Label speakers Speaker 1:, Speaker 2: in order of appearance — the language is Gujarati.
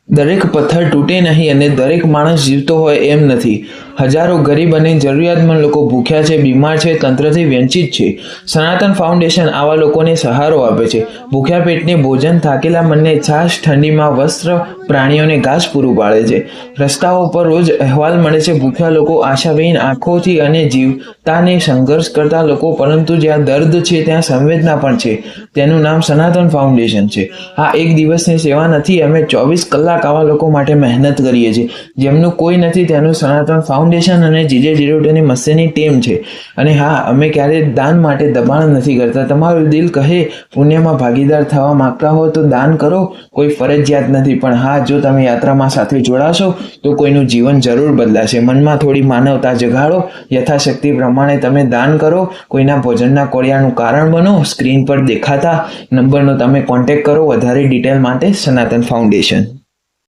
Speaker 1: દરેક પથ્થર તૂટે નહીં અને દરેક માણસ જીવતો હોય એમ નથી. હજારો ગરીબ અને જરૂરિયાતમંદ લોકો ભૂખ્યા છે, બીમાર છે, તંત્રથી વંચિત છે. સનાતન ફાઉન્ડેશન આવા લોકોને સહારો આપે છે. ભૂખ્યા પેટને ભોજન, થાકેલા મનને છાશ, ઠંડીમાં વસ્ત્ર, પ્રાણીઓને ઘાસ પૂરું પાડે છે. રસ્તાઓ પર રોજ અહેવાલ મળે છે ભૂખ્યા લોકો, આશાવિહીન આંખોથી અને જીવતાને સંઘર્ષ કરતા લોકો, પરંતુ જ્યાં દર્દ છે ત્યાં સંવેદના પણ છે. તેનું નામ સનાતન ફાઉન્ડેશન છે. આ એક દિવસની સેવા નથી, અમે 24 કલાક આવા લોકો માટે મહેનત કરીએ છીએ. જેમનું કોઈ નથી તેનું સનાતન ફાઉન્ડેશન અને જીજે જીરોટની મસ્તીની ટીમ છે. અને હા, અમે ક્યારેય દાન માટે દબાણ નથી કરતા. તમારું દિલ કહે પુણ્યમાં ભાગીદાર થવા માંગતા હો તો દાન કરો. કોઈ ફરજિયાત નથી, પણ હા, જો તમે યાત્રામાં સાથે જોડાશો તો કોઈનું જીવન જરૂર બદલાશે. મનમાં થોડી માનવતા જગાડો, યથાશક્તિ પ્રમાણે તમે દાન કરો, કોઈના ભોજનના કોળિયાનું કારણ બનો. સ્ક્રીન પર દેખાતા નંબરનો તમે કોન્ટેક્ટ કરો વધારે ડિટેલ માટે. સનાતન ફાઉન્ડેશન.